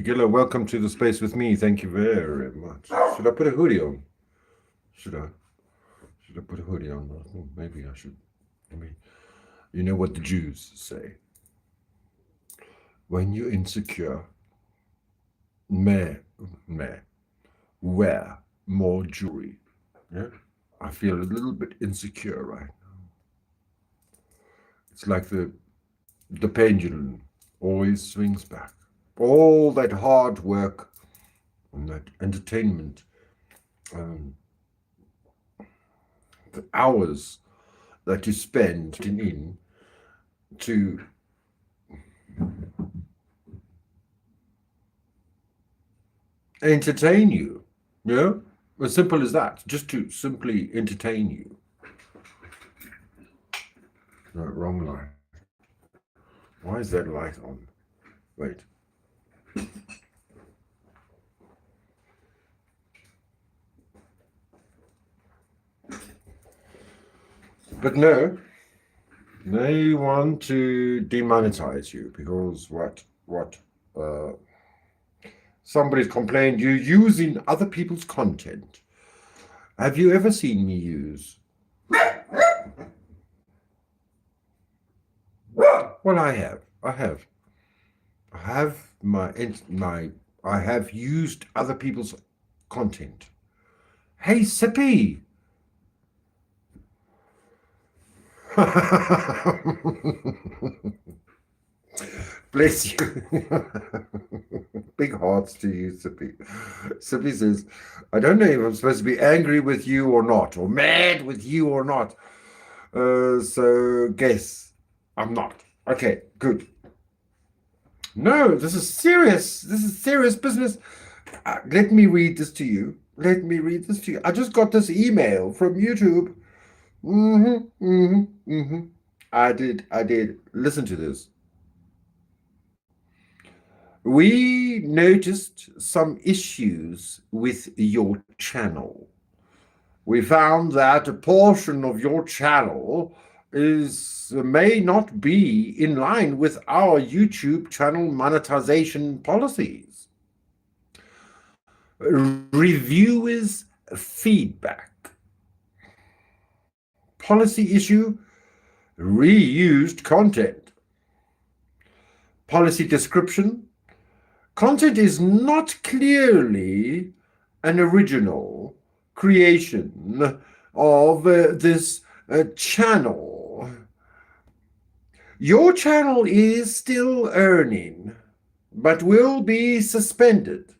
Gilla, welcome to the space with me. Thank you very much. Should I put a hoodie on? Should I? Should I put a hoodie on? Maybe I should. Maybe. You know what the Jews say? When you're insecure, may wear more jewelry. Yeah, I feel a little bit insecure right now. It's like the pendulum always swings back. All that hard work and that entertainment, um, the hours that you spend in to entertain you, as simple as that, just to simply entertain you. No, wrong light. Why is that light on? Wait. But no, they want to demonetize you because somebody's complained you're using other people's content. Have you ever seen me use? Well, I have. I have used other people's content. Hey, Sippy. Bless you. Big hearts to you, Sippy. Sippy says, I don't know if I'm supposed to be angry with you or not, or mad with you or not. So guess I'm not. Okay, good. No, this is serious. This is serious business. Let me read this to you. I just got this email from YouTube. I did. Listen to this. We noticed some issues with your channel. We found that a portion of your channel may not be in line with our YouTube channel monetization policies. Reviewers' feedback. Policy issue, reused content. Policy description, content is not clearly an original creation of this channel. Your channel is still earning, but will be suspended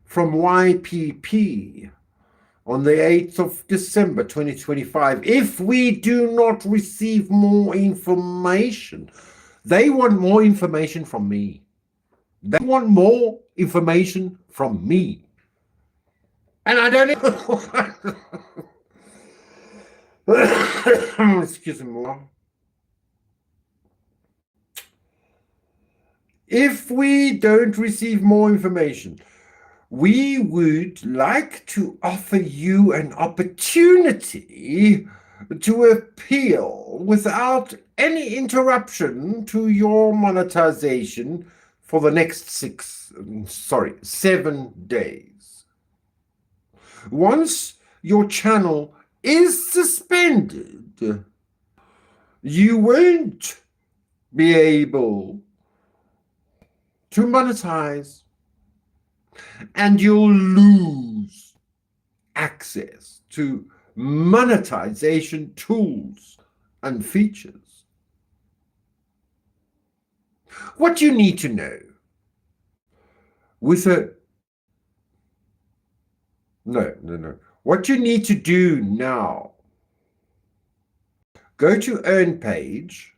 from YPP on the 8th of December 2025 if we do not receive more information. They want more information from me. They want more information from me. And I don't excuse me. If we don't receive more information, we would like to offer you an opportunity to appeal without any interruption to your monetization for the next 7 days. Once your channel is suspended, you won't be able to monetize, and you'll lose access to monetization tools and features. What you need to know what you need to do now, go to Earn page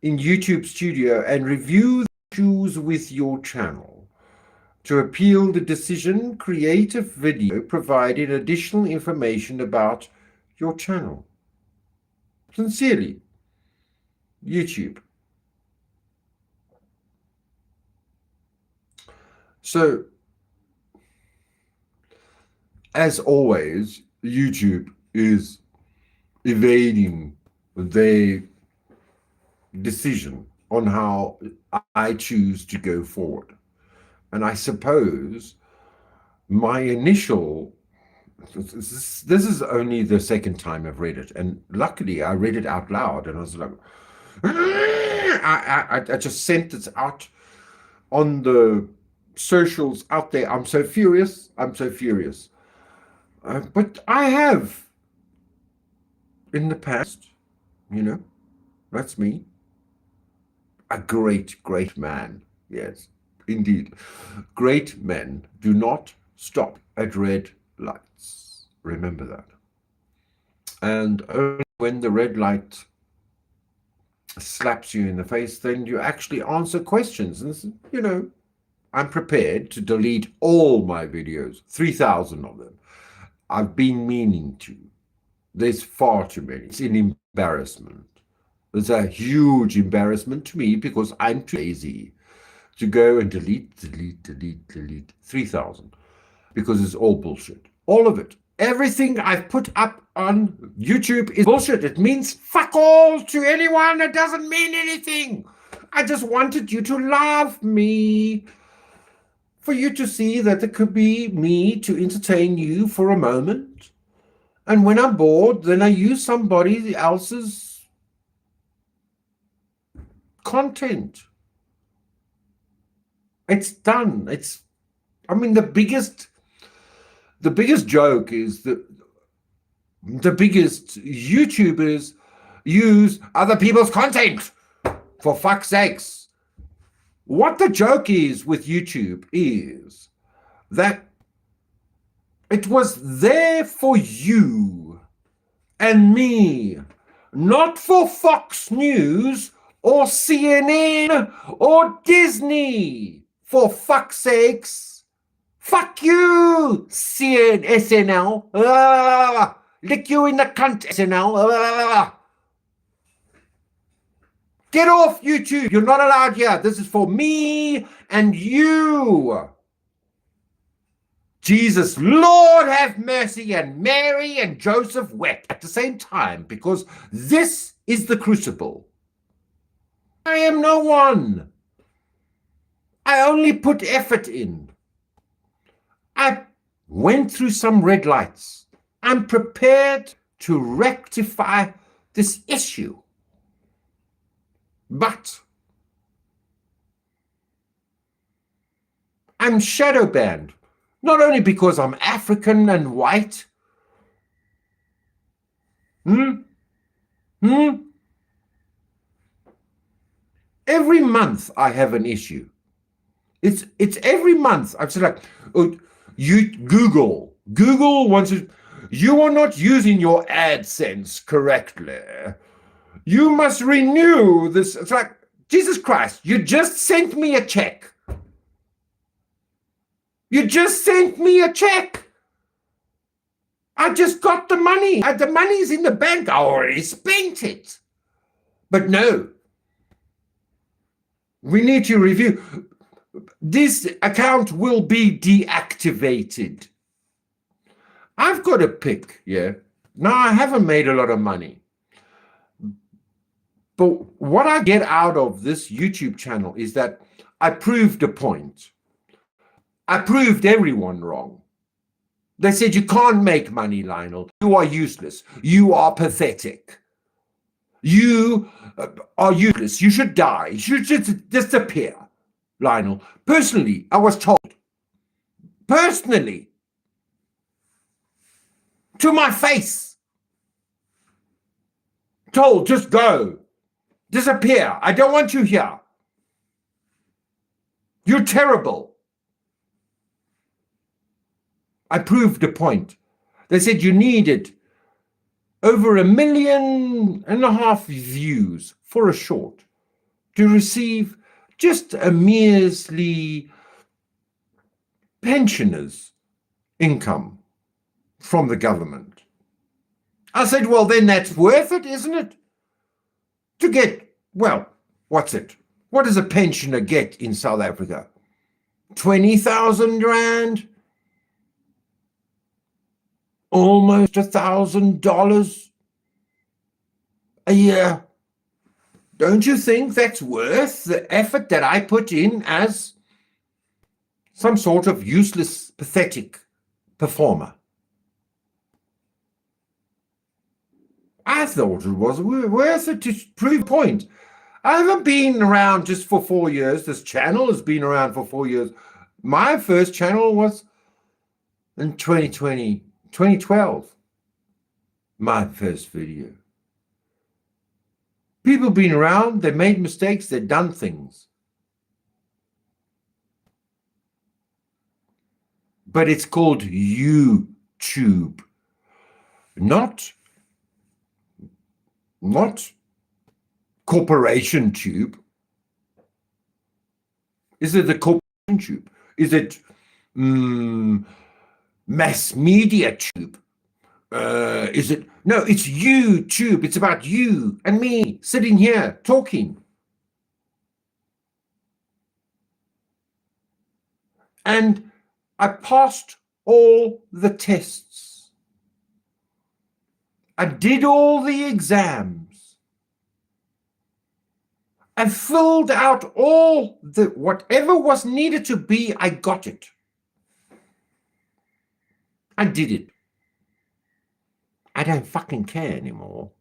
in YouTube Studio and review the issues with your channel. To appeal the decision, create a video providing additional information about your channel. Sincerely, YouTube. So, as always, YouTube is evading their decision on how I choose to go forward. And I suppose my initial, this is only the second time I've read it. And luckily I read it out loud and I was like, I just sent it out on the socials out there. I'm so furious. I'm so furious. But I have in the past, that's me. A great, great man. Yes, indeed. Great men do not stop at red lights. Remember that. And only when the red light slaps you in the face, then you actually answer questions. And, I'm prepared to delete all my videos, 3,000 of them. I've been meaning to. There's far too many. It's an embarrassment. It's a huge embarrassment to me because I'm too lazy to go and delete 3,000 because it's all bullshit. All of it. Everything I've put up on YouTube is bullshit. It means fuck all to anyone. It doesn't mean anything. I just wanted you to love me. For you to see that it could be me to entertain you for a moment. And when I'm bored, then I use somebody else's content. It's done. The biggest joke is that the biggest YouTubers use other people's content, for fuck's sakes. What the joke is with YouTube is that it was there for you and me, not for Fox News or CNN or Disney. For fuck's sakes. Fuck you, SNL. Lick you in the cunt, SNL. Get off YouTube. You're not allowed here. This is for me and you. Jesus, Lord have mercy, and Mary and Joseph wept at the same time, because this is the crucible. I am no one. I only put effort in. I went through some red lights. I'm prepared to rectify this issue. But I'm shadow banned, not only because I'm African and white. Every month I have an issue. It's every month. I'm just like, Google wants to, you are not using your AdSense correctly. You must renew this. It's like, Jesus Christ, you just sent me a check. You just sent me a check. I just got the money. The money's in the bank. I already spent it. But no. We need to review. This account will be deactivated. I've got a pick, yeah. Now, I haven't made a lot of money. But what I get out of this YouTube channel is that I proved a point. I proved everyone wrong. They said, you can't make money, Lionel. You are useless. You are pathetic. You are useless. You should die. You should just disappear, Lionel. Personally, I was told. Personally. To my face. Told, just go. Disappear. I don't want you here. You're terrible. I proved the point. They said you needed over 1.5 million views for a short to receive just a measly pensioner's income from the government. I said, well, then that's worth it, isn't it? To get, well, what's it? What does a pensioner get in South Africa? 20,000 rand? Almost $1,000 a year. Don't you think that's worth the effort that I put in as some sort of useless, pathetic performer. I thought it was worth it to prove a point. I haven't been around just for 4 years. This channel has been around for 4 years. My first channel was in 2012. My first video. People have been around, they've made mistakes, they've done things. But it's called YouTube, not corporation tube. Is it the corporation tube? Is it mass media tube? Is it? No, it's YouTube. It's about you and me sitting here talking. And I passed all the tests. I did all the exams. I filled out all the whatever was needed to be, I got it. I did it. I don't fucking care anymore.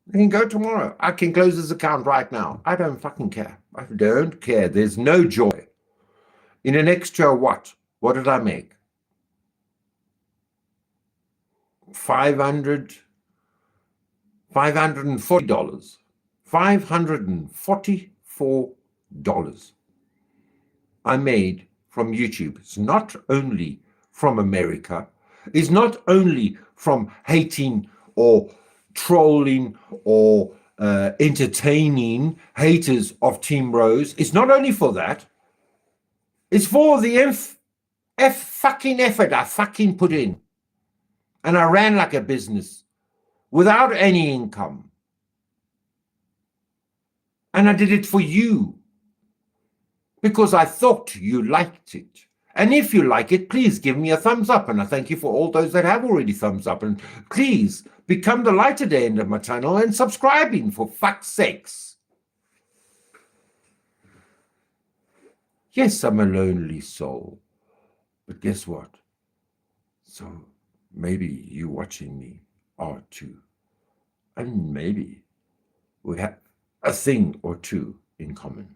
I can go tomorrow. I can close this account right now. I don't fucking care. I don't care. There's no joy. In an extra what? What did I make? $540. $544 I made from YouTube. It's not only from America. It's not only from hating or trolling or entertaining haters of Team Rose. It's not only for that. It's for the fucking effort I fucking put in. And I ran like a business without any income. And I did it for you because I thought you liked it. And if you like it, please give me a thumbs up. And I thank you for all those that have already thumbs up. And please become the light at the end of my channel and subscribing, for fuck's sakes. Yes, I'm a lonely soul. But guess what? So maybe you watching me are too. And maybe we have a thing or two in common.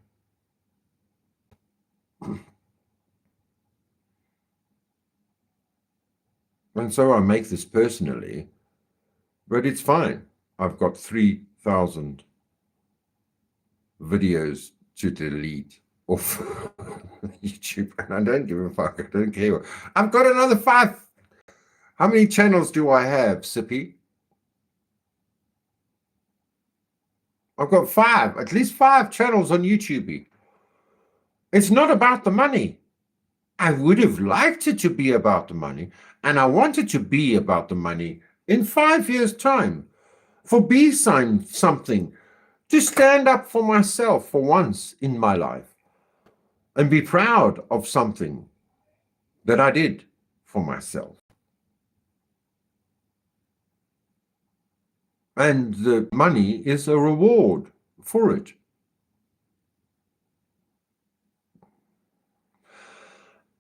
And so I make this personally, but it's fine. I've got 3,000 videos to delete off YouTube, and I don't give a fuck. I don't care. I've got another 5. How many channels do I have, Sippy? I've got 5, at least 5 channels on YouTube. It's not about the money. I would have liked it to be about the money, and I wanted to be about the money in 5 years' time, for B-sign something, to stand up for myself for once in my life and be proud of something that I did for myself. And the money is a reward for it.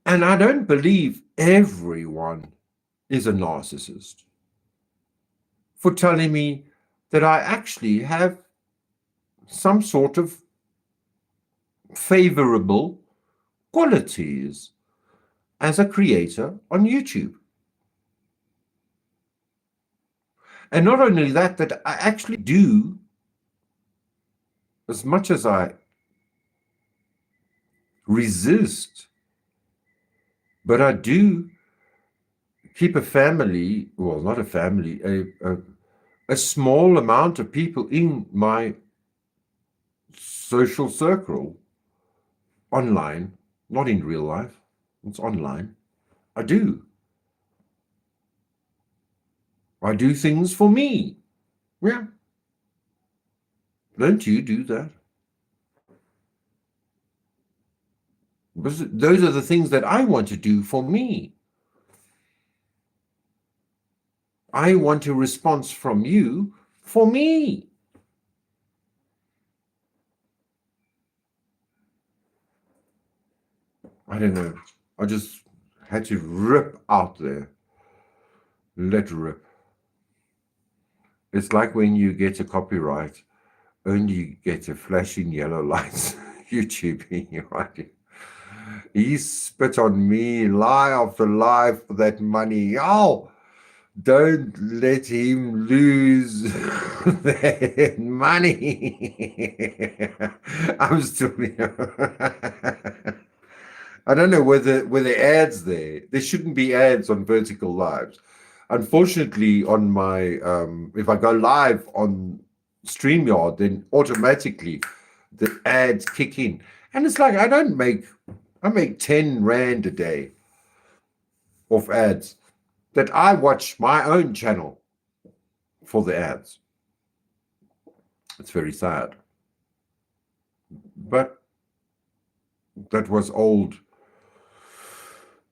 And I don't believe everyone is a narcissist for telling me that I actually have some sort of favorable qualities as a creator on YouTube. And not only that, that I actually do, as much as I resist, but I do keep a family, well, not a family, a small amount of people in my social circle online, not in real life, it's online. I do. I do things for me. Yeah. Don't you do that? Because those are the things that I want to do for me. I want a response from you for me. I don't know. I just had to rip out there. Let rip. It's like when you get a copyright, only you get a flashing yellow lights. YouTube in your right. He spit on me lie after lie for that money. Oh, don't let him lose that money. I'm still. I don't know whether ads there. There shouldn't be ads on vertical lives. Unfortunately, on my if I go live on StreamYard, then automatically the ads kick in, and it's like I make 10 rand a day of ads that I watch my own channel for the ads. It's very sad, but that was old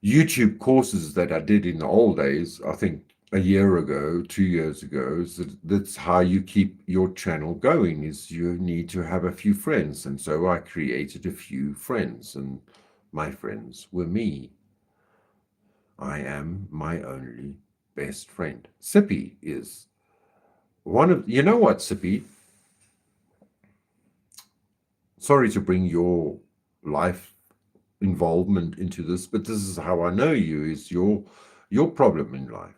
YouTube courses that I did in the old days. I think a year ago, 2 years ago. So that's how you keep your channel going, is you need to have a few friends. And so I created a few friends, and my friends were me. I am my only best friend. Sippy is one of, you know what, Sippy? Sorry to bring your life involvement into this, but this is how I know you, is your problem in life.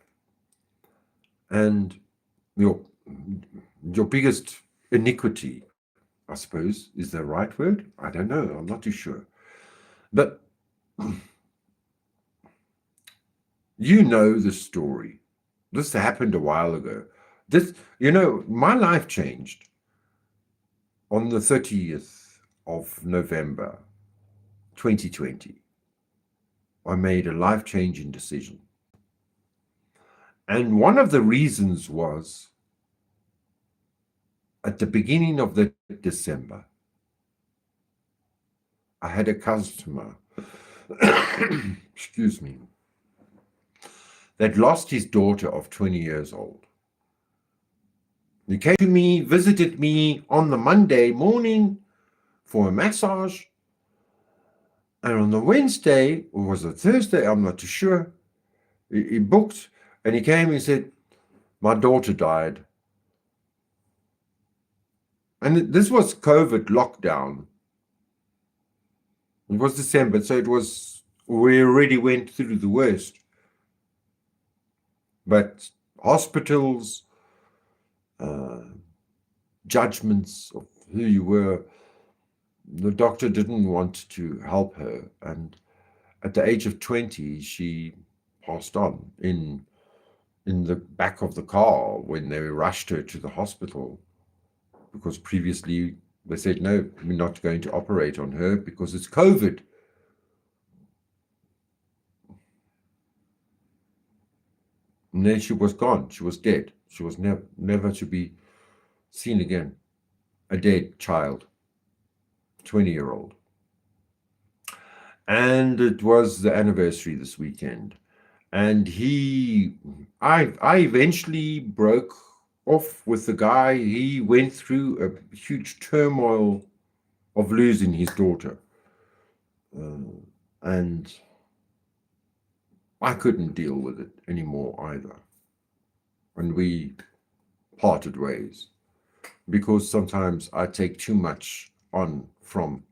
And your biggest iniquity, I suppose, is the right word? I don't know. I'm not too sure. But you know the story. This happened a while ago. My life changed on the 30th of November, 2020. I made a life-changing decision. And one of the reasons was at the beginning of the December, I had a customer, excuse me, that lost his daughter of 20 years old. He came to me, visited me on the Monday morning for a massage. And on the Wednesday, or was it Thursday, I'm not too sure, he booked and he came and said, my daughter died. And this was COVID lockdown. It was December, so we already went through the worst. But hospitals, judgments of who you were, the doctor didn't want to help her. And at the age of 20, she passed on in the back of the car when they rushed her to the hospital, because previously they said, no, we're not going to operate on her because it's COVID. And then she was gone. She was dead. She was never to be seen again. A dead child, 20-year-old. And it was the anniversary this weekend. And I eventually broke off with the guy. He went through a huge turmoil of losing his daughter. And I couldn't deal with it anymore either. And we parted ways, because sometimes I take too much on from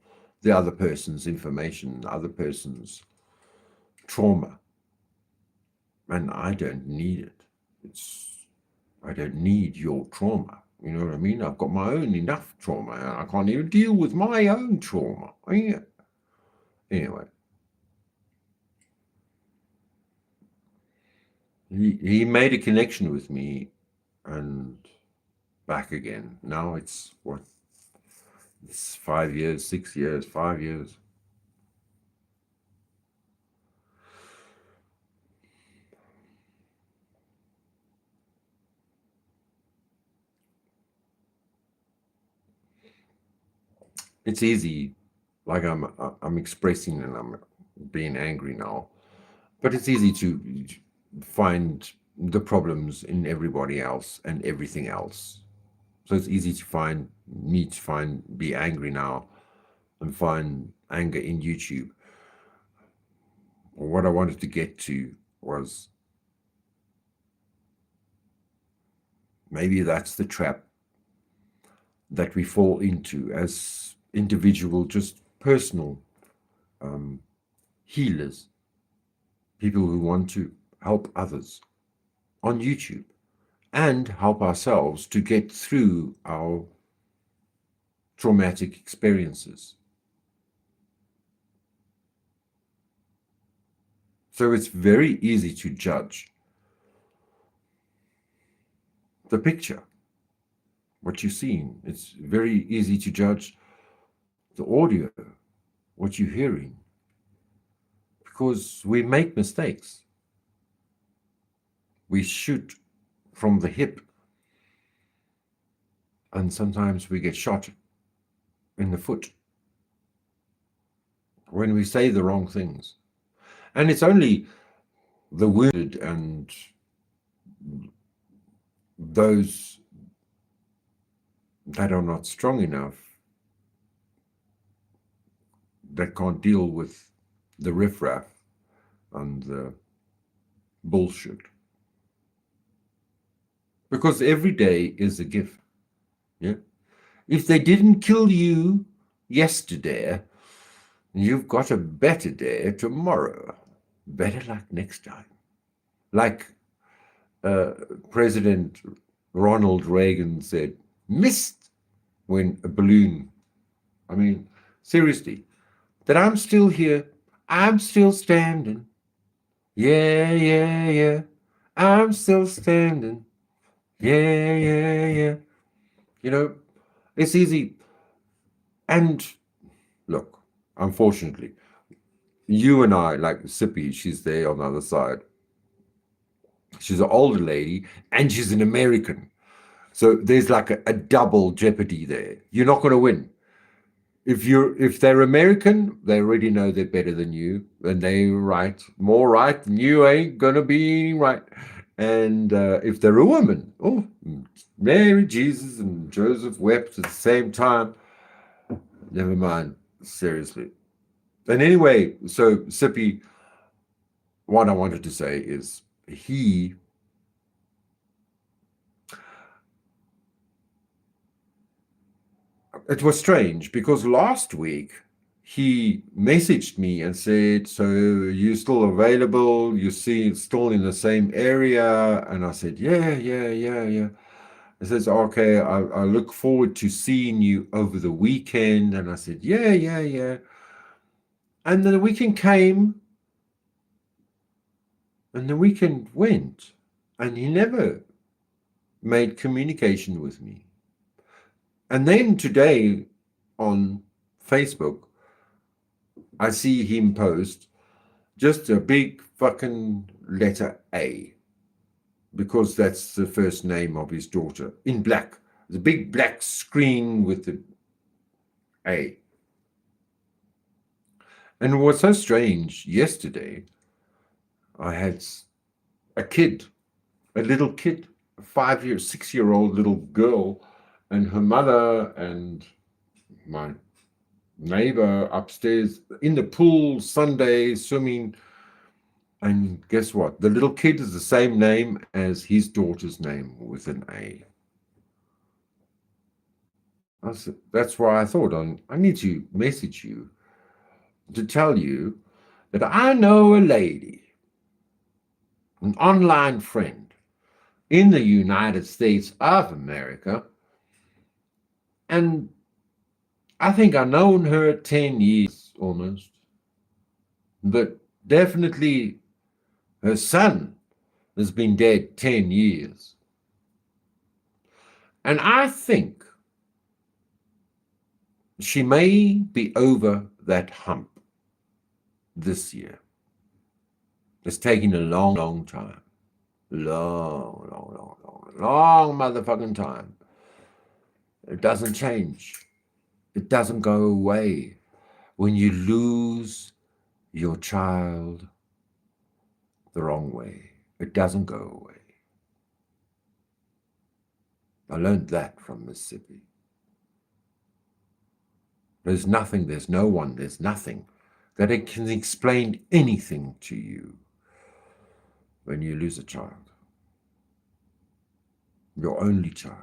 the other person's information, the other person's trauma. And I don't need it. I don't need your trauma. You know what I mean? I've got my own enough trauma. I can't even deal with my own trauma. Anyway. He made a connection with me and back again. Now it's 5 years, 6 years, 5 years. It's easy, like I'm expressing and I'm being angry now, but it's easy to find the problems in everybody else and everything else. So it's easy to be angry now and find anger in YouTube. what I wanted to get to was maybe that's the trap that we fall into as individual, just personal healers, people who want to help others on YouTube and help ourselves to get through our traumatic experiences. So it's very easy to judge the picture, what you're seeing. It's very easy to judge the audio, what you're hearing, because we make mistakes. We shoot from the hip, and sometimes we get shot in the foot when we say the wrong things. And it's only the wounded and those that are not strong enough, that can't deal with the riffraff and the bullshit. Because every day is a gift. Yeah. If they didn't kill you yesterday, you've got a better day tomorrow. Better luck next time. Like President Ronald Reagan said, missed when a balloon, I mean, seriously, that I'm still here, I'm still standing. Yeah, yeah, yeah, I'm still standing. Yeah, yeah, yeah. You know, it's easy. And look, unfortunately, you and I, like Sippy, she's there on the other side. She's an older lady and she's an American. So there's like a double jeopardy there. You're not going to win. If they're American, they already know they're better than you, and they're right, more right than you ain't going to be right. And if they're a woman, oh, Mary, Jesus, and Joseph wept at the same time. Never mind, seriously. And anyway, so Sippy, what I wanted to say is it was strange because last week he messaged me and said, so you still available? You see, still in the same area? And I said, yeah. He says, okay, I look forward to seeing you over the weekend. And I said, yeah. And then the weekend came and the weekend went and he never made communication with me. And then today on Facebook, I see him post just a big fucking letter A, because that's the first name of his daughter, in black. The big black screen with the A. And what's so strange, yesterday, I had a kid, a little kid, a 6-year-old little girl, and her mother and my neighbor upstairs in the pool Sunday swimming. And guess what? The little kid is the same name as his daughter's name with an A. That's why I thought I need to message you to tell you that I know a lady, an online friend in the United States of America, and I think I've known her 10 years almost, but definitely her son has been dead 10 years. And I think she may be over that hump this year. It's taking a long time. Long motherfucking time. It doesn't change. It doesn't go away. When you lose your child the wrong way, it doesn't go away. I learned that from Mississippi. There's nothing, there's no one, there's nothing that it can explain anything to you when you lose a child, your only child.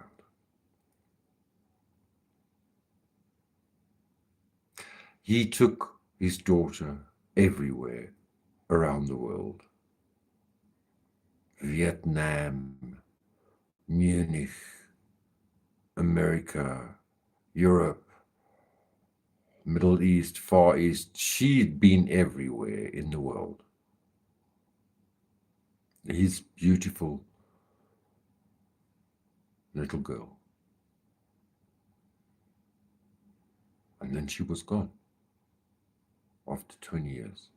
He took his daughter everywhere around the world. Vietnam, Munich, America, Europe, Middle East, Far East. She'd been everywhere in the world. His beautiful little girl. And then she was gone after 20 years.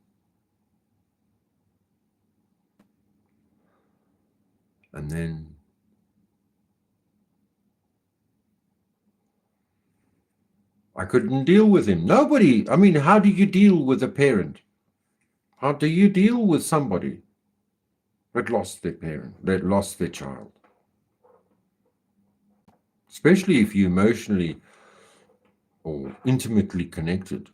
And then I couldn't deal with him. Nobody. I mean, how do you deal with a parent? How do you deal with somebody that lost their parent, that lost their child? Especially if you're emotionally or intimately connected.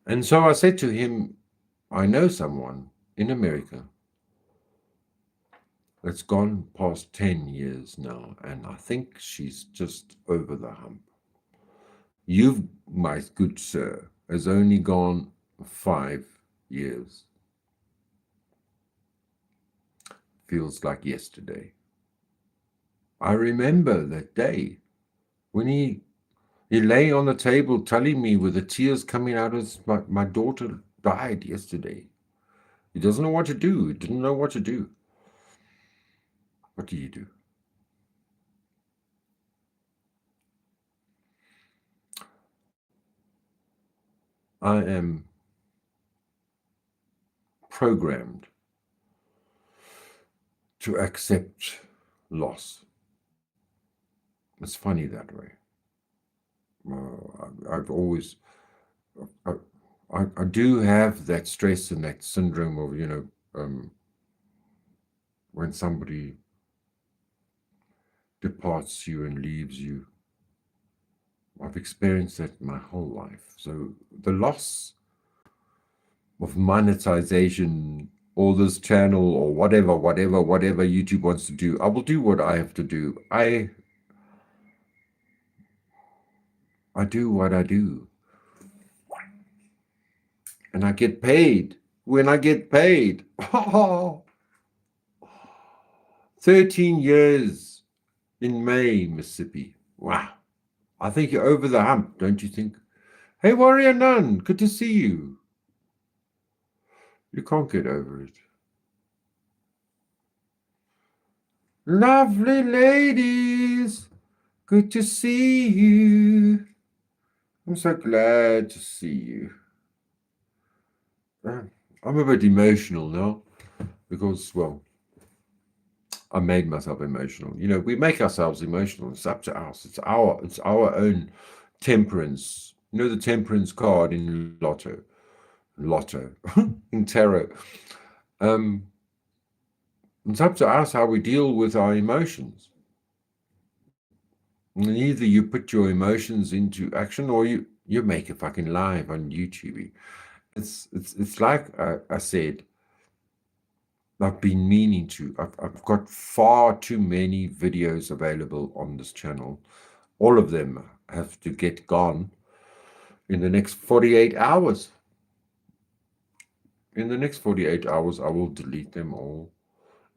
And so I said to him, I know someone in America that's gone past 10 years now, and I think she's just over the hump. You've, my good sir, has only gone 5 years. Feels like yesterday. I remember that day when he lay on the table telling me with the tears coming out of my daughter died yesterday. He doesn't know what to do. He didn't know what to do. What do you do? I am programmed to accept loss. It's funny that way. I've always, I do have that stress and that syndrome of, when somebody departs you and leaves you. I've experienced that my whole life. So the loss of monetization or this channel or whatever YouTube wants to do, I will do what I have to do. I do what I do. And I get paid when I get paid. 13 years in May, Mississippi. Wow. I think you're over the hump, don't you think? Hey, Warrior Nun, good to see you. You can't get over it. Lovely ladies, good to see you. I'm so glad to see you. I'm a bit emotional now because, well, I made myself emotional. You know, we make ourselves emotional. It's up to us. It's our own temperance. You know, the temperance card in Lotto in tarot. It's up to us how we deal with our emotions. And either you put your emotions into action or you make a fucking live on YouTube. It's like I said, I've been meaning to. I've got far too many videos available on this channel. All of them have to get gone in the next 48 hours. In the next 48 hours, I will delete them all.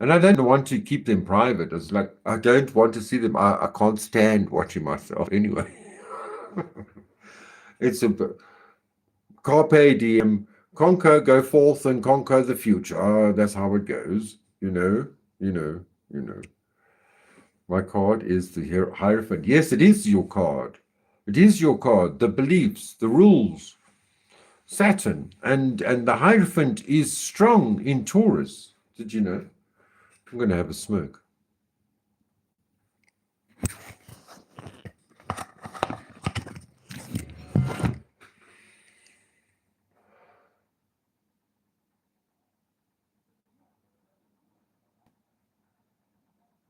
And I don't want to keep them private. It's like, I don't want to see them. I can't stand watching myself anyway. It's a carpe diem, conquer, go forth and conquer the future. That's how it goes. You know. My card is the Hierophant. Yes, it is your card. It is your card. The beliefs, the rules. Saturn and the Hierophant is strong in Taurus. Did you know? I'm going to have a smoke.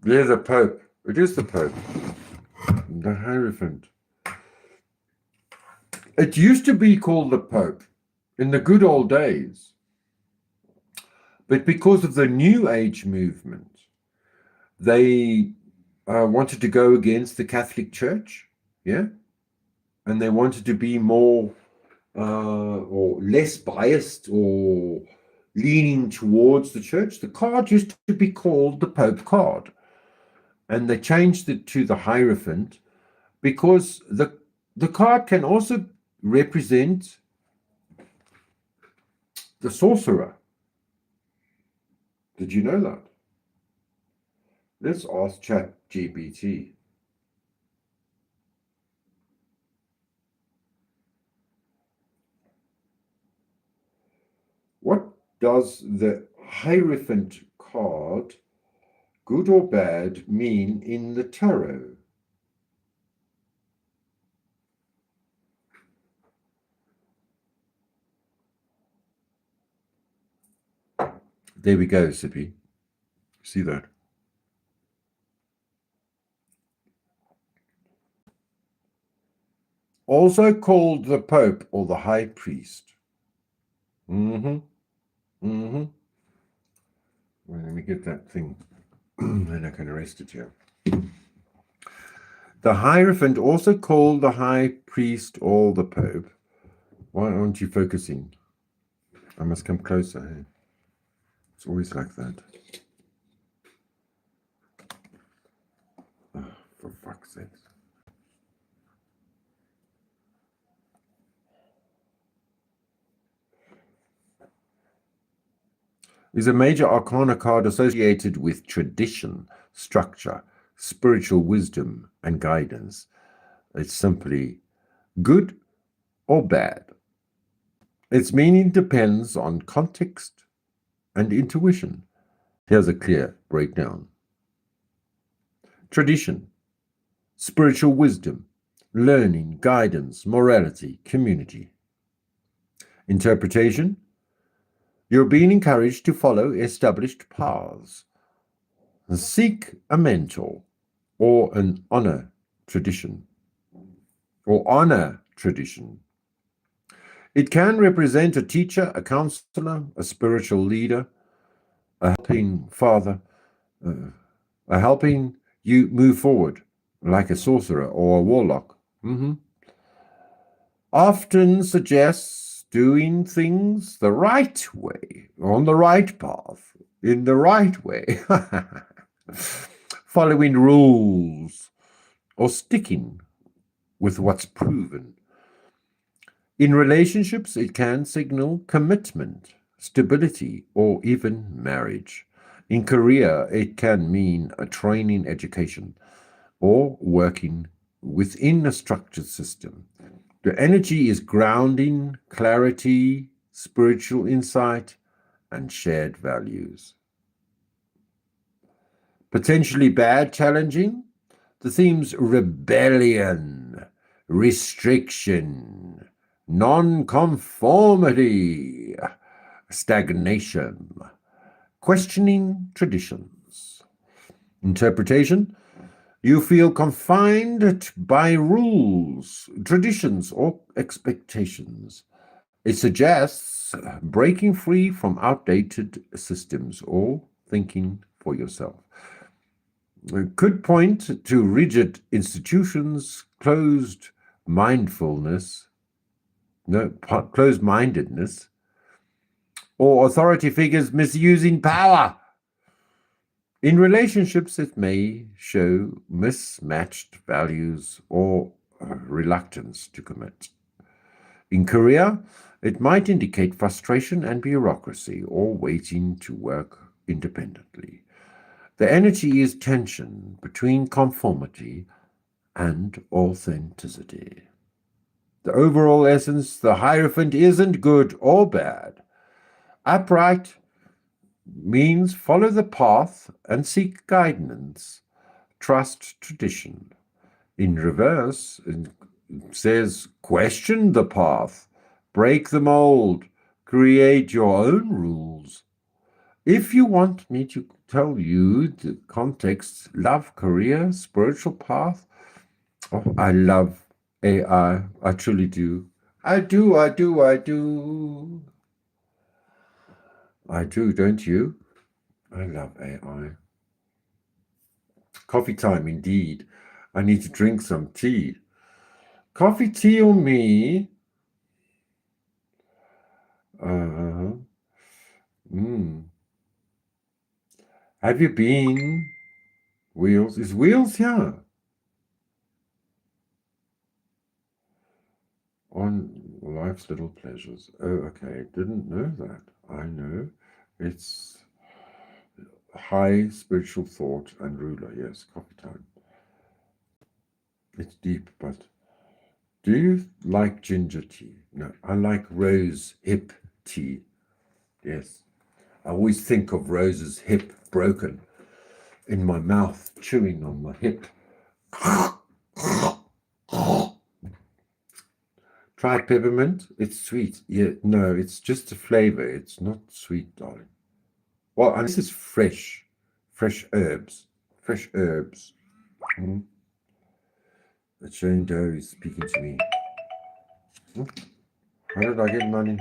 Yeah, the Pope. It is the Pope. The Hierophant. It used to be called the Pope in the good old days, but because of the New Age movement, they wanted to go against the Catholic Church, yeah, and they wanted to be more or less biased or leaning towards the church. The card used to be called the Pope card, and they changed it to the Hierophant because the card can also represent the sorcerer. Did you know that? Let's ask ChatGPT. What does the Hierophant card, good or bad, mean in the tarot? There we go, Sippy. See that? Also called the Pope or the High Priest. Well, let me get that thing. Then I can erase it here. The Hierophant, also called the High Priest or the Pope. Why aren't you focusing? I must come closer. Hey? It's always like that. Oh, for fuck's sake. Is a major arcana card associated with tradition, structure, spiritual wisdom, and guidance. It's simply good or bad. Its meaning depends on context and intuition. Here's a clear breakdown. Tradition, spiritual wisdom, learning, guidance, morality, community. Interpretation, you're being encouraged to follow established paths. Seek a mentor or an honor tradition. It can represent a teacher, a counselor, a spiritual leader, a helping father, a helping you move forward, like a sorcerer or a warlock. Often suggests doing things the right way, on the right path, in the right way, following rules, or sticking with what's proven. In relationships, it can signal commitment, stability, or even marriage. In career, it can mean a training education or working within a structured system. The energy is grounding, clarity, spiritual insight, and shared values. Potentially bad, challenging, the themes rebellion, restriction, non-conformity, stagnation, questioning traditions. Interpretation, you feel confined by rules, traditions, or expectations. It suggests breaking free from outdated systems or thinking for yourself. It could point to rigid institutions, closed-mindedness, or authority figures misusing power. In relationships, it may show mismatched values or reluctance to commit. In career, it might indicate frustration and bureaucracy or waiting to work independently. The energy is tension between conformity and authenticity. The overall essence, the Hierophant isn't good or bad. Upright means follow the path and seek guidance. Trust tradition. In reverse, it says question the path, break the mold, create your own rules. If you want me to tell you the context, love, career, spiritual path, oh, I love AI. I truly do. I do, I do, I do. I do, don't you? I love AI. Coffee time, indeed. I need to drink some tea. Coffee, tea, or me? Mm. Have you been? Wheels? Is Wheels here? On Life's Little Pleasures. Oh, okay. Didn't know that. I know. It's high spiritual thought and ruler. Yes, coffee time. It's deep, but do you like ginger tea? No, I like rose hip tea. Yes. I always think of Rose's hip broken in my mouth, chewing on my hip. Try peppermint. It's sweet. Yeah, no, it's just a flavor. It's not sweet, darling. Well, and this is fresh herbs. Fresh herbs. Mm. The Jane Doe is speaking to me. How did I get money?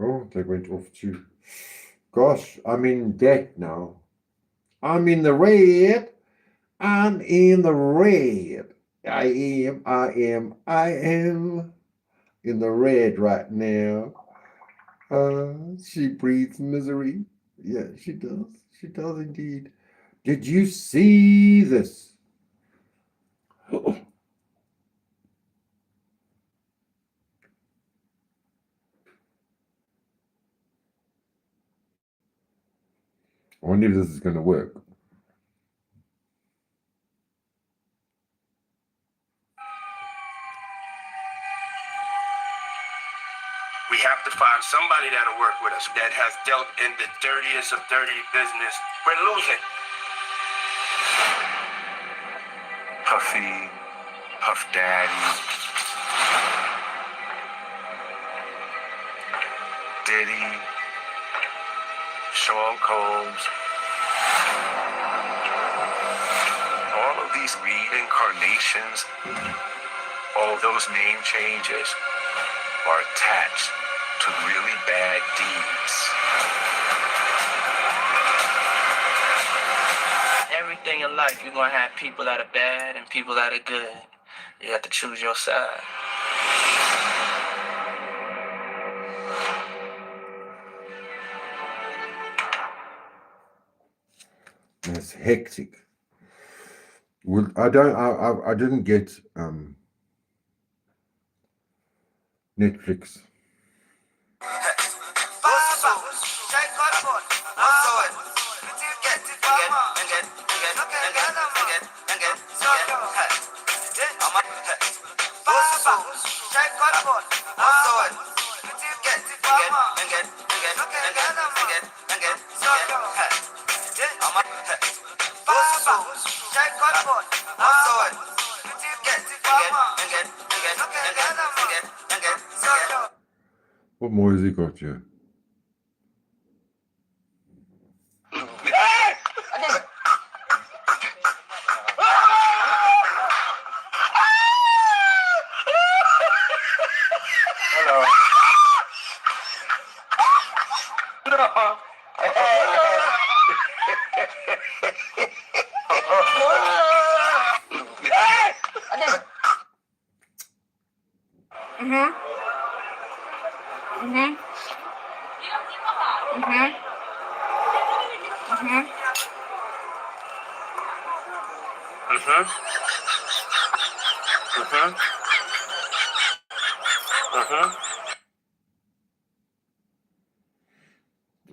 Oh, they went off too. Gosh, I'm in debt now. I'm in the red. I'm in the red. I am in the red right now. She breathes misery. Yeah, she does. She does indeed. Did you see this? I wonder if this is going to work. We have to find somebody that'll work with us that has dealt in the dirtiest of dirty business. We're losing. Puffy, Puff Daddy, Diddy, Sean Combs. All of these reincarnations, all those name changes are attached to really bad deeds. Everything in life, you're going to have people that are bad and people that are good. You have to choose your side. It's hectic. Well, I didn't get Netflix. What more has he got here? Hello.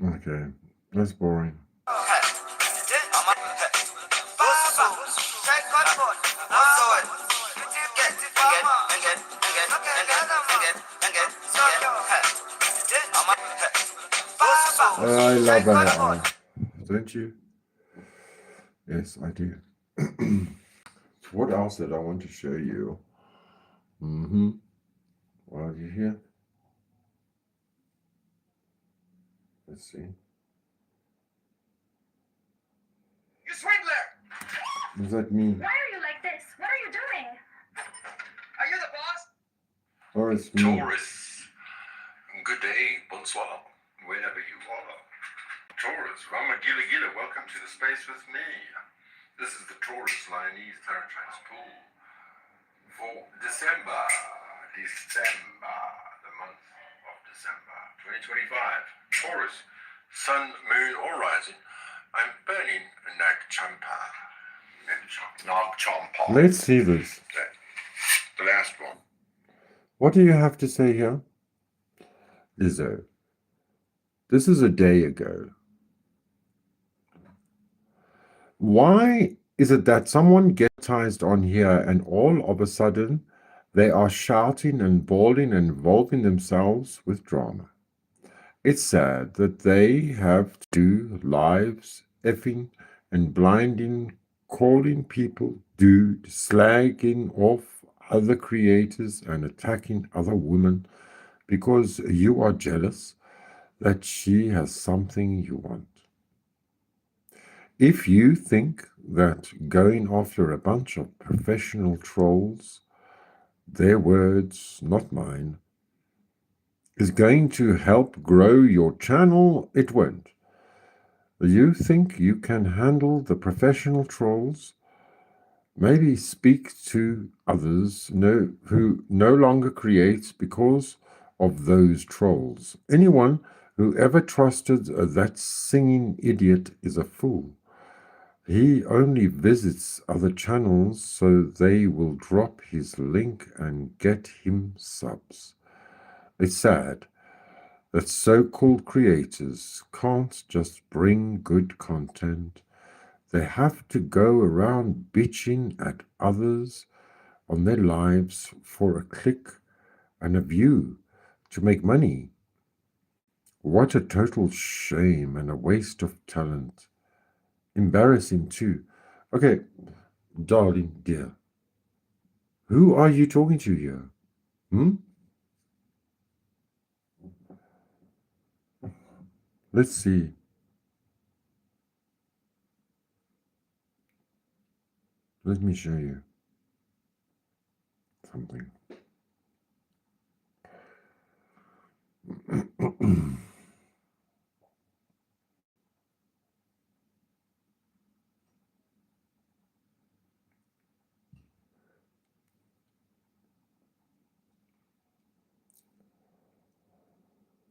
Okay, that's boring. I love AI. Don't you? Yes, I do. What else did I want to show you? While you're here, let's see. You swindler! What does that mean? Why are you like this? What are you doing? Are you the boss? Taurus moon. Taurus, good day, bonsoir, wherever you are. Taurus, Rama Gila Gila, welcome to the space with me. This is the Taurus Lionese Tarot Pool for December, the month of December 2025. Taurus, sun, moon, or rising. I'm burning Nag Champa. Let's see this. The last one. What do you have to say here? Lizzo, this is a day ago. Why is it that someone gets monetized on here and all of a sudden they are shouting and bawling and involving themselves with drama? It's sad that they have to do lives, effing and blinding, calling people dude, slagging off other creators and attacking other women because you are jealous that she has something you want. If you think that going after a bunch of professional trolls, their words, not mine, is going to help grow your channel, it won't. You think you can handle the professional trolls? Maybe speak to others who no longer create because of those trolls. Anyone who ever trusted that singing idiot is a fool. He only visits other channels so they will drop his link and get him subs. It's sad that so-called creators can't just bring good content. They have to go around bitching at others on their lives for a click and a view to make money. What a total shame and a waste of talent. Embarrassing too. Okay, darling dear, who are you talking to here? Let's see. Let me show you something.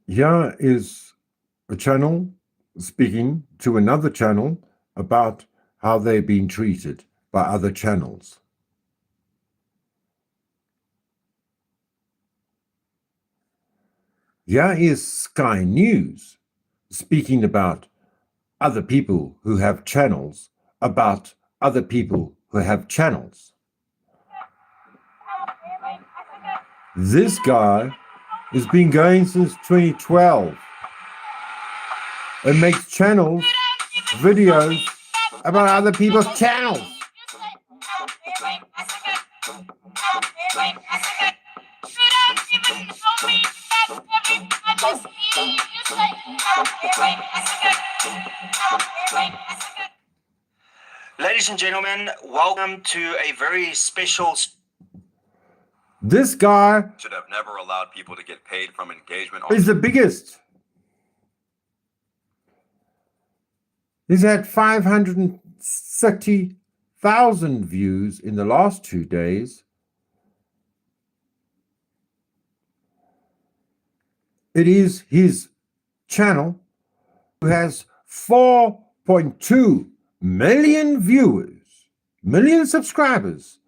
Here is a channel speaking to another channel about how they're being treated by other channels. Here is Sky News speaking about other people who have channels about other people who have channels. This guy has been going since 2012 and makes channels, videos about other people's channels. Ladies and gentlemen, welcome to a very special... This guy should have never allowed people to get paid from engagement. is the biggest. He's had 530,000 views in the last 2 days. It is his channel who has 4.2 million viewers, million subscribers,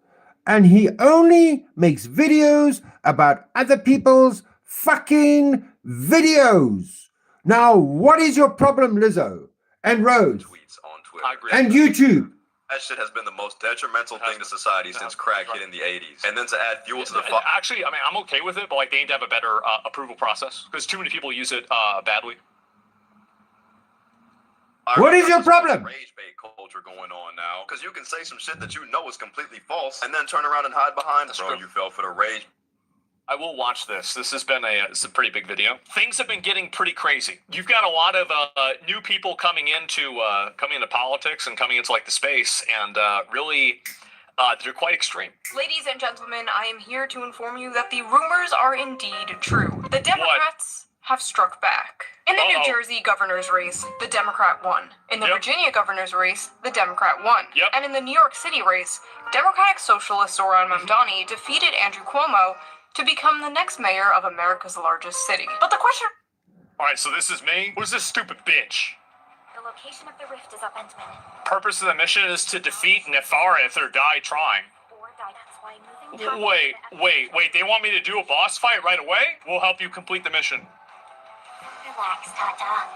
and he only makes videos about other people's fucking videos. Now, what is your problem, Lizzo and Rose Tweets on Twitter. I agree. and YouTube? That shit has been the most detrimental thing to society since crack hit in the 80s. And then to add fuel to the fire. Actually, I mean, I'm okay with it, but like they need to have a better approval process because too many people use it badly. What is your problem? Rage bait culture going on now. Because you can say some shit that you know is completely false and then turn around and hide behind it. Bro, you fell for the rage. I will watch this. This has been it's a pretty big video. Things have been getting pretty crazy. You've got a lot of new people coming into politics and coming into like the space, and really, that are quite extreme. Ladies and gentlemen, I am here to inform you that the rumors are indeed true. The Democrats have struck back. In the New Jersey governor's race, the Democrat won. In the Virginia governor's race, the Democrat won. And in the New York City race, Democratic Socialist Zoran Mamdani defeated Andrew Cuomo to become the next mayor of America's largest city. But the question... Alright, so this is me? Who's this stupid bitch? The location of the rift is up, Entman. Purpose of the mission is to defeat Nefareth or die trying. Or die, that's why moving... Wait, they want me to do a boss fight right away? We'll help you complete the mission. Relax, Tata.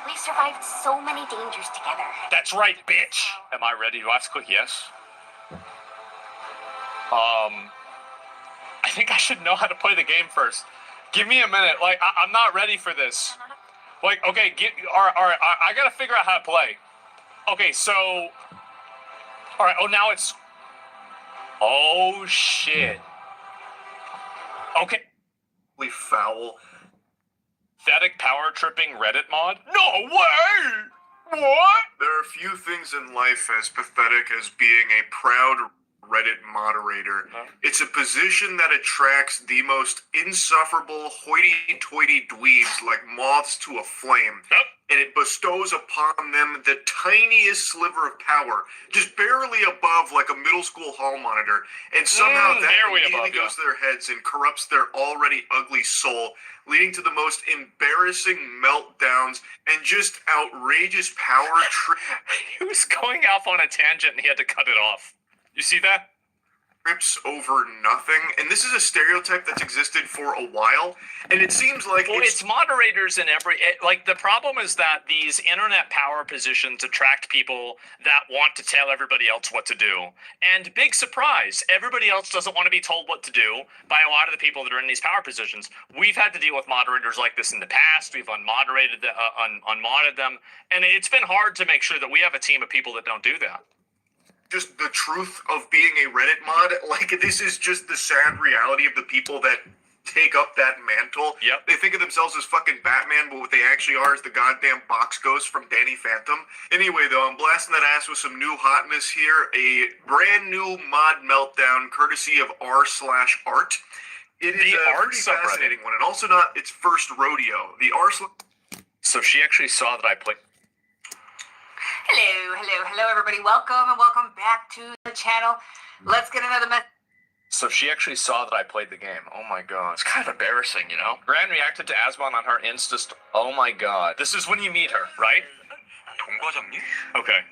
We've survived so many dangers together. That's right, bitch! Am I ready? Do I have to click yes? I think I should know how to play the game first. Give me a minute. Like, I'm not ready for this. Like, okay, alright, I gotta figure out how to play. Okay, so... Alright, oh, now it's... Oh, shit. Okay. Foul. Pathetic power tripping Reddit mod? No way! What? There are few things in life as pathetic as being a proud Reddit moderator. It's a position that attracts the most insufferable hoity-toity dweebs like moths to a flame. And it bestows upon them the tiniest sliver of power, just barely above like a middle school hall monitor. And somehow that immediately goes to their heads and corrupts their already ugly soul, leading to the most embarrassing meltdowns and just outrageous power He was going off on a tangent and he had to cut it off. You see that? trips over nothing, and this is a stereotype that's existed for a while, and it seems like it's moderators in every... Like, the problem is that these internet power positions attract people that want to tell everybody else what to do. And big surprise, everybody else doesn't want to be told what to do by a lot of the people that are in these power positions. We've had to deal with moderators like this in the past. We've unmodded them, and it's been hard to make sure that we have a team of people that don't do that. Just the truth of being a Reddit mod. Like, this is just the sad reality of the people that take up that mantle. Yep. They think of themselves as fucking Batman, but what they actually are is the goddamn box ghost from Danny Phantom. Anyway, though, I'm blasting that ass with some new hotness here. A brand new mod meltdown courtesy of r/art. It is a pretty fascinating one, and also not its first rodeo. The r/. So she actually saw that I played. Hello, everybody. Welcome back to the channel. Let's get another So she actually saw that I played the game. Oh my god. It's kind of embarrassing, you know? Gran reacted to Asbon on her Insta. Oh my god. This is when you meet her, right? Okay.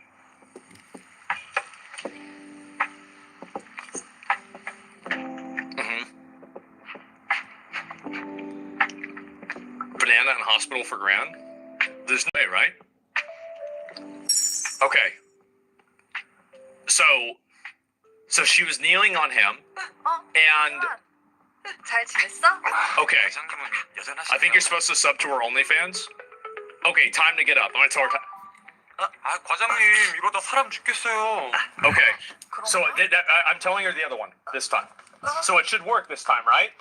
Banana in hospital for Gran? There's no way, right? Okay. So she was kneeling on him, and... Okay. I think you're supposed to sub to her OnlyFans? Okay, time to get up. I'm gonna tell her 과장님, 이러다 사람 죽겠어요. Okay. So I'm telling her the other one this time. So it should work this time, right?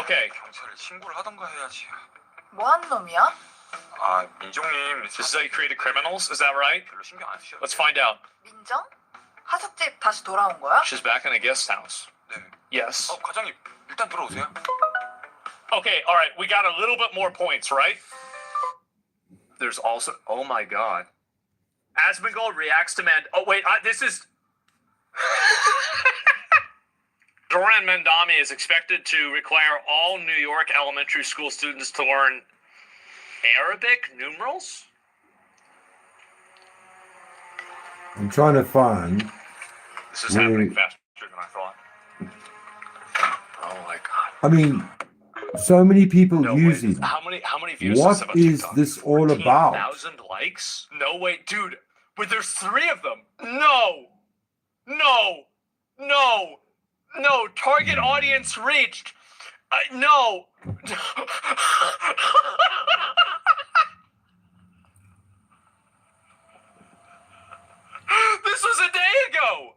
Okay. 경찰에 신고를 하던가 해야지. 뭐하는 놈이야? 민정님. This is how you created criminals? Is that right? 별로 신경 안 쓰셔도 Let's find out. 민정? 하숙집 다시 돌아온 거야? She's back in a guest house. 네. Yes. 과장님, 일단 들어오세요. Okay, alright, we got a little bit more points, right? There's also... Oh my god. Asmongold reacts to man... Oh wait, this is... Zoran Mandami is expected to require all New York elementary school students to learn Arabic numerals? I'm trying to find... This is happening faster than I thought. Oh my god. I mean, so many people use it. How many views What does this have on is TikTok? this all about? 14,000 likes? No way, dude. But there's 3 of them. No. Target audience reached. No. This was a day ago.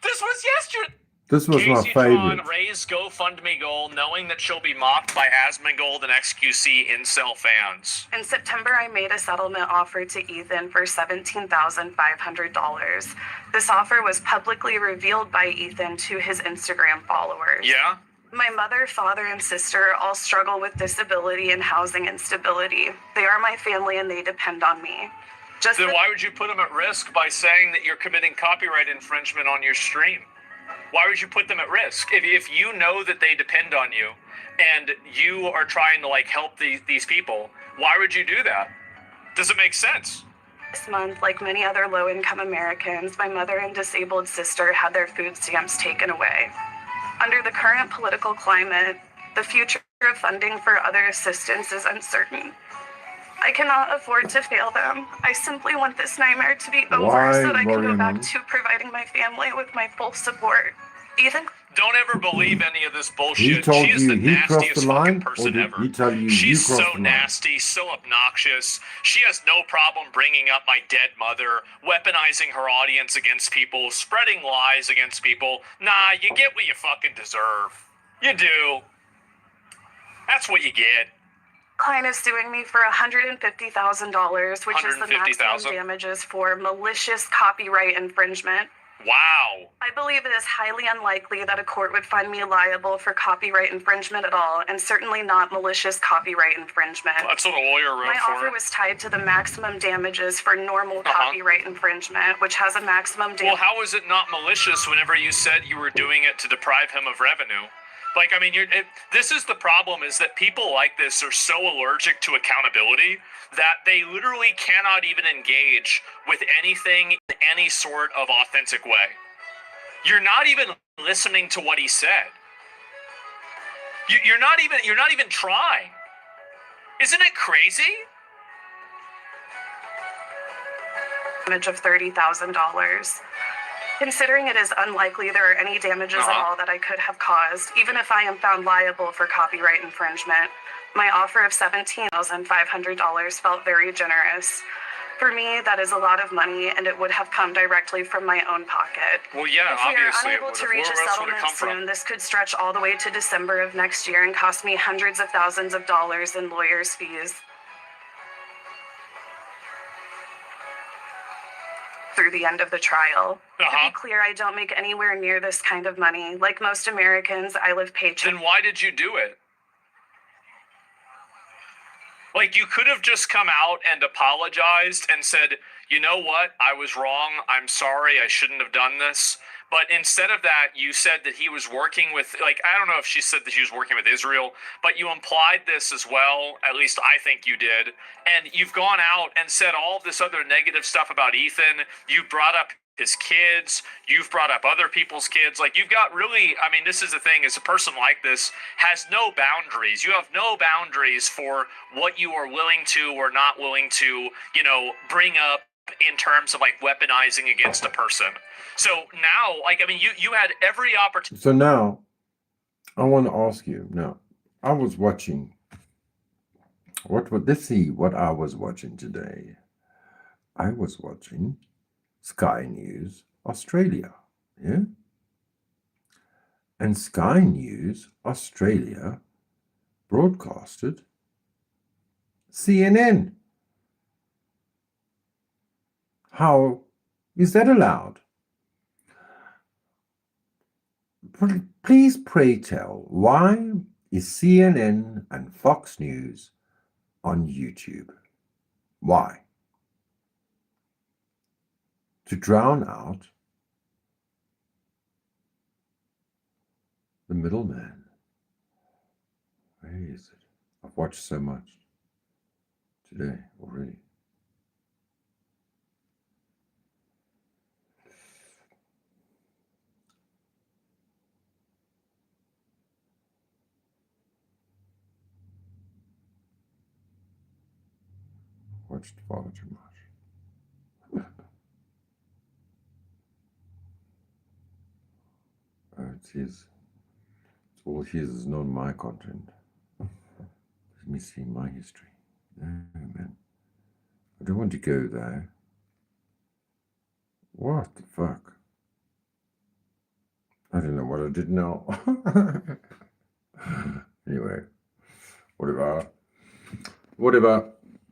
This was yesterday. This was my Casey Tron favorite. raised GoFundMe goal knowing that she'll be mocked by Asmongold and XQC incel fans. In September, I made a settlement offer to Ethan for $17,500. This offer was publicly revealed by Ethan to his Instagram followers. Yeah? My mother, father, and sister all struggle with disability and housing instability. They are my family and they depend on me. Then why would you put them at risk by saying that you're committing copyright infringement on your stream? Why would you put them at risk? If you know that they depend on you and you are trying to like help these people, why would you do that? Does it make sense? This month, like many other low-income Americans, my mother and disabled sister had their food stamps taken away. Under the current political climate, the future of funding for other assistance is uncertain. I cannot afford to fail them. I simply want this nightmare to be over so that I can go back to providing my family with my full support. Ethan? Don't ever believe any of this bullshit. He told She is you the he crossed nastiest the line, fucking person or did ever. he tell you She's you crossed so the line? nasty, so obnoxious. She has no problem bringing up my dead mother, weaponizing her audience against people, spreading lies against people. Nah, you get what you fucking deserve. You do. That's what you get. Client is suing me for $150,000, which is the maximum damages for malicious copyright infringement. Wow. I believe it is highly unlikely that a court would find me liable for copyright infringement at all, and certainly not malicious copyright infringement. That's what a lawyer wrote My for. offer was tied to the maximum damages for normal copyright infringement, which has a maximum damage. Well, how is it not malicious whenever you said you were doing it to deprive him of revenue? Like, I mean, this is the problem, is that people like this are so allergic to accountability that they literally cannot even engage with anything in any sort of authentic way. You're not even listening to what he said. You're not even trying. Isn't it crazy? Damage of $30,000. Considering it is unlikely there are any damages at all that I could have caused, even if I am found liable for copyright infringement, my offer of $17,500 felt very generous. For me, that is a lot of money, and it would have come directly from my own pocket. Well, yeah, if we are obviously unable to reach a settlement soon, this could stretch all the way to December of next year and cost me hundreds of thousands of dollars in lawyers' fees. Through the end of the trial. To be clear, I don't make anywhere near this kind of money. Like most Americans, I live paycheck. Then why did you do it? Like, you could have just come out and apologized and said, you know what, I was wrong, I'm sorry, I shouldn't have done this. But instead of that, you said that he was working with, like, I don't know if she said that she was working with Israel, but you implied this as well, at least I think you did. And you've gone out and said all this other negative stuff about Ethan. You brought up his kids, you've brought up other people's kids. Like, you've got really, I mean, this is the thing, is a person like this has no boundaries. You have no boundaries for what you are willing to or not willing to, you know, bring up in terms of like weaponizing against a person. So now, like, I mean, you had every opportunity. So now, I want to ask you, now, I was watching, let's see what I was watching today. I was watching Sky News Australia, yeah? And Sky News Australia broadcasted CNN. How is that allowed? Please pray tell, why is CNN and Fox News on YouTube? Why? To drown out the middleman. Where is it? I've watched so much today already. Watched far too much. It's his. It's all his, is not my content. Let me see my history. No, man. I don't want to go there. What the fuck? I don't know what I did now. Anyway, whatever.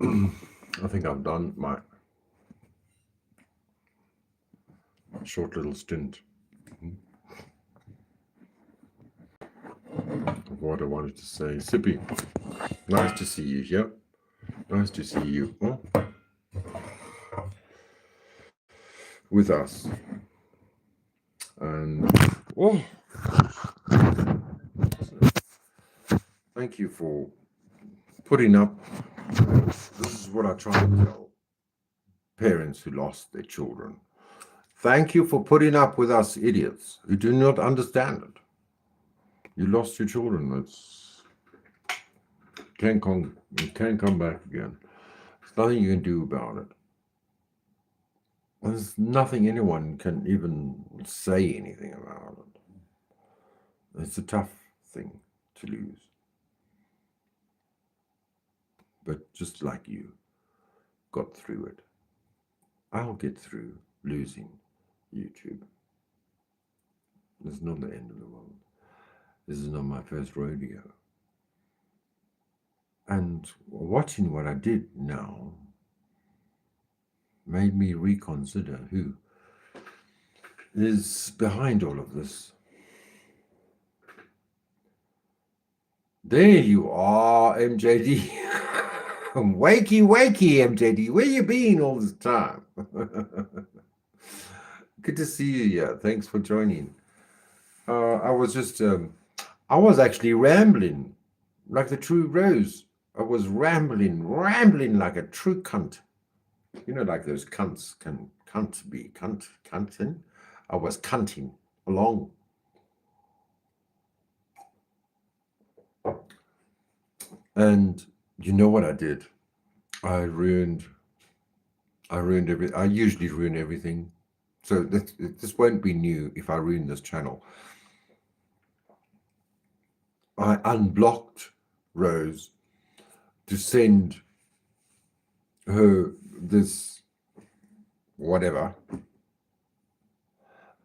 I think I've done my short little stint of what I wanted to say. Sippy, nice to see you here. Nice to see you with us. And thank you for putting up. This is what I try to tell parents who lost their children. Thank you for putting up with us idiots who do not understand it. You lost your children. You can't come back again. There's nothing you can do about it. There's nothing anyone can even say anything about it. It's a tough thing to lose. But just like you got through it, I'll get through losing YouTube. This is not the end of the world. This is not my first rodeo. And watching what I did now made me reconsider who is behind all of this. There you are, MJD. Wakey, MJD. Where you been all this time? Good to see you here. Thanks for joining. I was actually rambling like the true Rose. I was rambling like a true cunt. You know, like those cunts can be cunting. I was cunting along. And you know what I did? I ruined everything. I usually ruin everything. So this won't be new if I ruin this channel. I unblocked Rose to send her this whatever.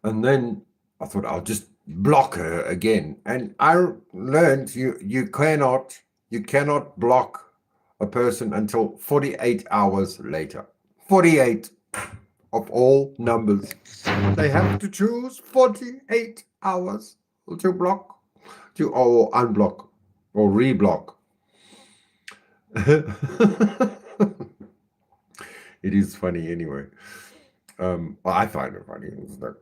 And then I thought I'll just block her again. And I learned you cannot block a person until 48 hours later. 48 of all numbers. They have to choose 48 hours to block, or unblock, or reblock. It is funny anyway. Well, I find it funny. It's that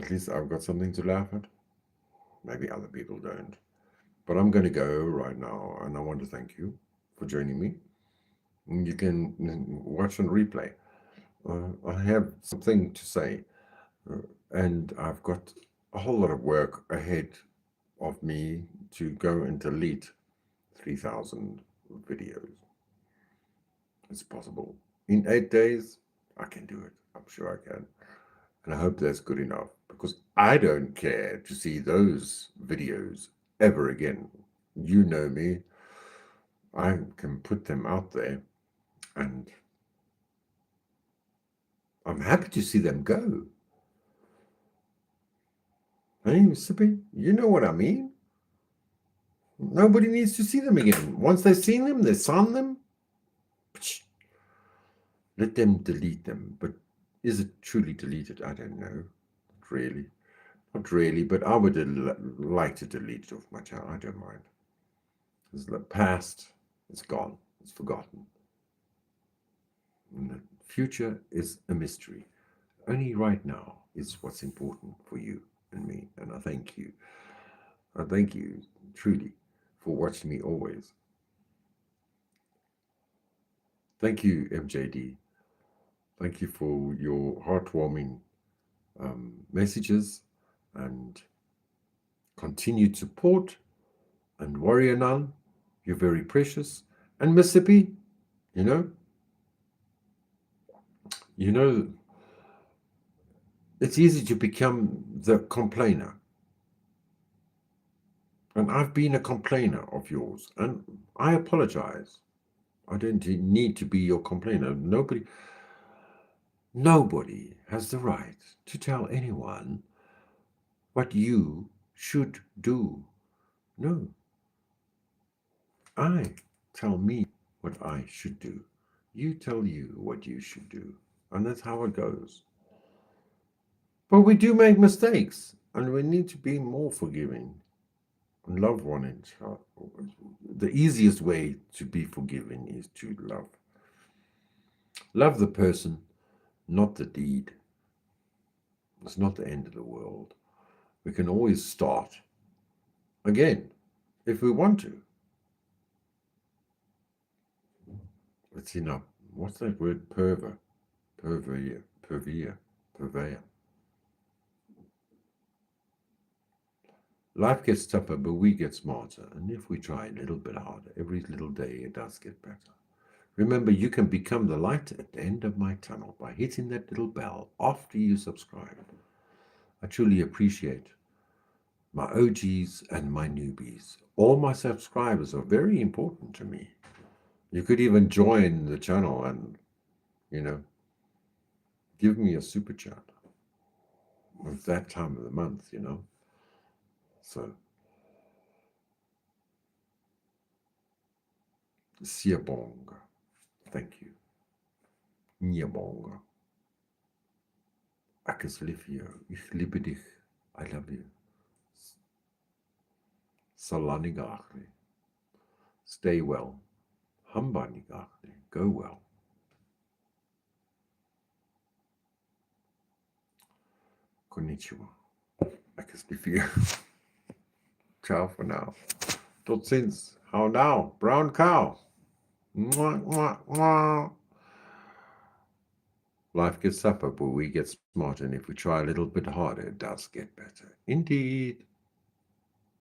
at least I've got something to laugh at. Maybe other people don't. But I'm going to go right now, and I want to thank you for joining me. You can watch and replay. I have something to say, and I've got a whole lot of work ahead of me to go and delete 3,000 videos. It's possible. In 8 days, I can do it. I'm sure I can. And I hope that's good enough, because I don't care to see those videos ever again. You know me. I can put them out there, and I'm happy to see them go. Hey, Sippy, you know what I mean? Nobody needs to see them again. Once they've seen them, they've seen them. Let them delete them. But is it truly deleted? I don't know. Not really, but I would like to delete it off my channel. I don't mind. It's the past. It's gone. It's forgotten. And the future is a mystery. Only right now is what's important for you and me. And I thank you. I thank you truly for watching me always. Thank you, MJD. Thank you for your heartwarming messages and continued support. And Warrior Nun, you're very precious. And Mississippi, you know, it's easy to become the complainer. And I've been a complainer of yours, and I apologize. I don't need to be your complainer. Nobody has the right to tell anyone what you should do. No. I tell me what I should do. You tell you what you should do. And that's how it goes. But we do make mistakes, and we need to be more forgiving and love one another. The easiest way to be forgiving is to love. Love the person, not the deed. It's not the end of the world. We can always start again if we want to. Let's see now. What's that word? Purveyor. Life gets tougher, but we get smarter. And if we try a little bit harder, every little day it does get better. Remember, you can become the light at the end of my tunnel by hitting that little bell after you subscribe. I truly appreciate my OGs and my newbies. All my subscribers are very important to me. You could even join the channel and, give me a super chat. It's that time of the month, So, Siabonga. Thank you. Niabonga. Ek is lief vir jou. Ich liebe dich. I love you. Salanigachli. Stay well. Hambanigachli. Go well. Konnichiwa. Ek is lief vir jou. Ciao for now. Tot ziens. How now? Brown cow. Mwah, mwah, mwah. Life gets tougher, but we get smarter, and if we try a little bit harder, it does get better. Indeed.